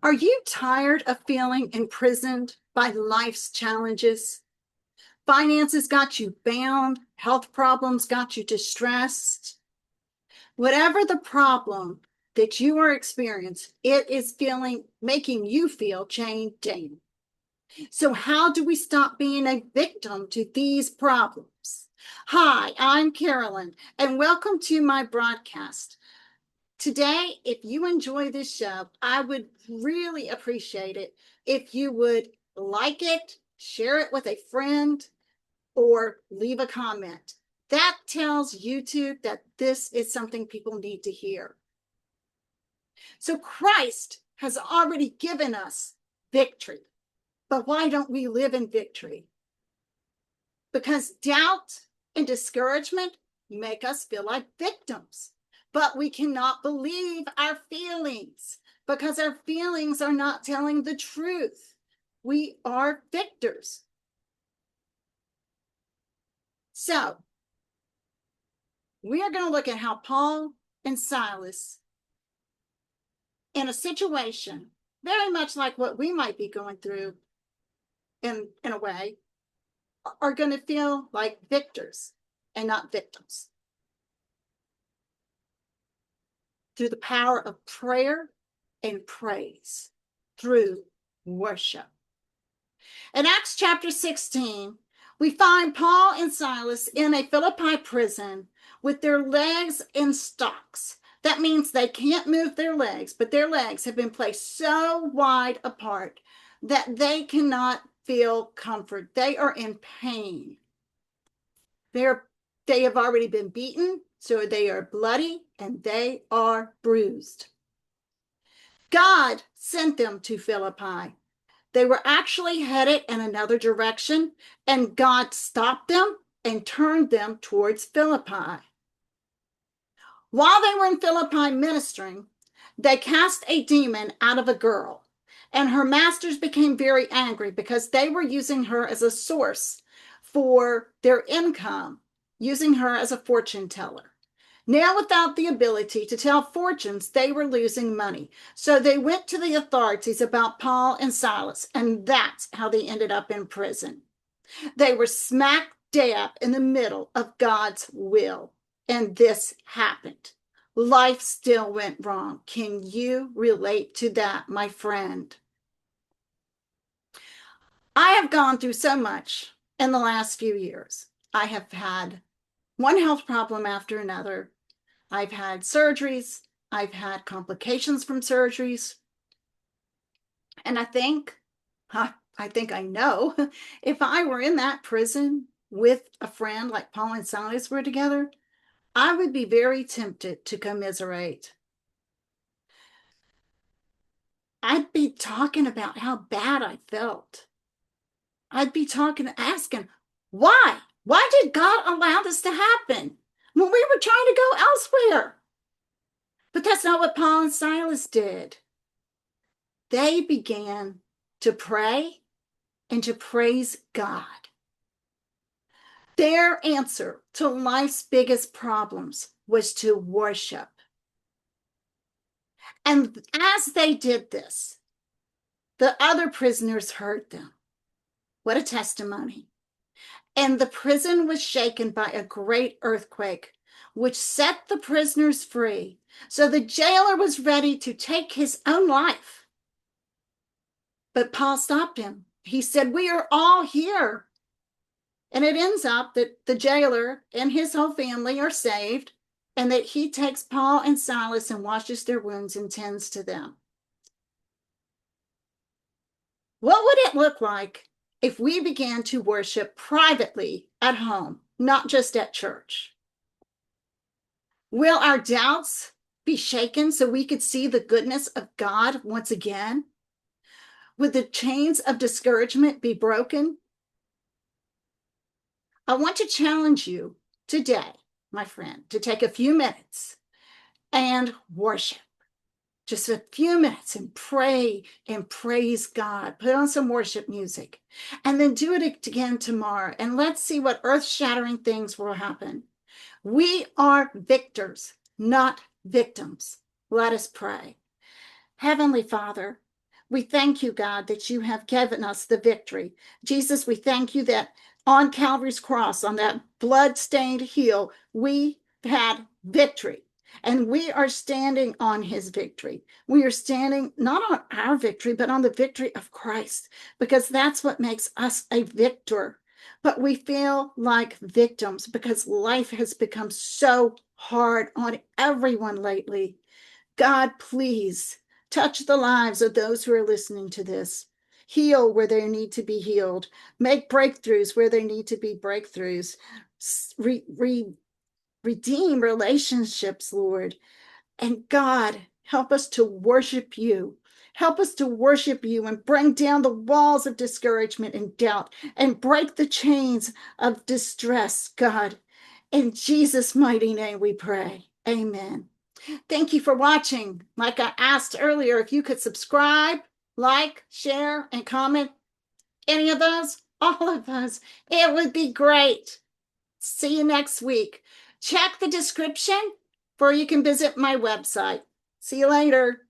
Are you tired of feeling imprisoned by life's challenges? Finances got you bound, health problems got you distressed. Whatever the problem that you are experiencing, it is making you feel chained down. So, how do we stop being a victim to these problems? Hi, I'm Carolyn, and welcome to my broadcast. Today, if you enjoy this show, I would really appreciate it if you would like it, share it with a friend, or leave a comment. That tells YouTube that this is something people need to hear. So Christ has already given us victory. But why don't we live in victory? Because doubt and discouragement make us feel like victims. But we cannot believe our feelings because our feelings are not telling the truth. We are victors. So, we are going to look at how Paul and Silas, in a situation very much like what we might be going through in a way, are going to feel like victors and not victims. Through the power of prayer and praise, through worship. In Acts chapter 16, we find Paul and Silas in a Philippi prison with their legs in stocks. That means they can't move their legs, but their legs have been placed so wide apart that they cannot feel comfort. They are in pain. They have already been beaten, so they are bloody and they are bruised. God sent them to Philippi. They were actually headed in another direction, and God stopped them and turned them towards Philippi. While they were in Philippi ministering, they cast a demon out of a girl, and her masters became very angry because they were using her as a source for their income, using her as a fortune teller. Now, without the ability to tell fortunes, they were losing money. So they went to the authorities about Paul and Silas, and that's how they ended up in prison. They were smack dab in the middle of God's will, and this happened. Life still went wrong. Can you relate to that, my friend? I have gone through so much in the last few years. I have had one health problem after another. I've had surgeries. I've had complications from surgeries. And I think I know if I were in that prison with a friend like Paul and Silas were together, I would be very tempted to commiserate. I'd be talking about how bad I felt. I'd be asking, why? Why did God allow this to happen when we were trying to go elsewhere? But that's not what Paul and Silas did. They began to pray and to praise God. Their answer to life's biggest problems was to worship. And as they did this, the other prisoners heard them. What a testimony. And the prison was shaken by a great earthquake, which set the prisoners free. So the jailer was ready to take his own life. But Paul stopped him. He said, "We are all here." And it ends up that the jailer and his whole family are saved, and that he takes Paul and Silas and washes their wounds and tends to them. What would it look like if we began to worship privately at home, not just at church? Will our doubts be shaken so we could see the goodness of God once again? Would the chains of discouragement be broken? I want to challenge you today, my friend, to take a few minutes and worship. Just a few minutes and pray and praise God. Put on some worship music and then do it again tomorrow. And let's see what earth-shattering things will happen. We are victors, not victims. Let us pray. Heavenly Father, We thank you, God, that you have given us the victory. Jesus, we thank you that on Calvary's cross, on that blood-stained heel, we had victory. And we are standing on his victory. We are standing not on our victory, but on the victory of Christ, because that's what makes us a victor. But we feel like victims because life has become so hard on everyone lately. God, please touch the lives of those who are listening to this. Heal where they need to be healed. Make breakthroughs where there need to be breakthroughs. Redeem relationships, Lord. And God, help us to worship you. Help us to worship you and bring down the walls of discouragement and doubt and break the chains of distress, God. In Jesus' mighty name we pray. Amen. Thank you for watching. Like I asked earlier, if you could subscribe, like, share, and comment any of those, all of those, it would be great. See you next week. Check the description, or you can visit my website. See you later.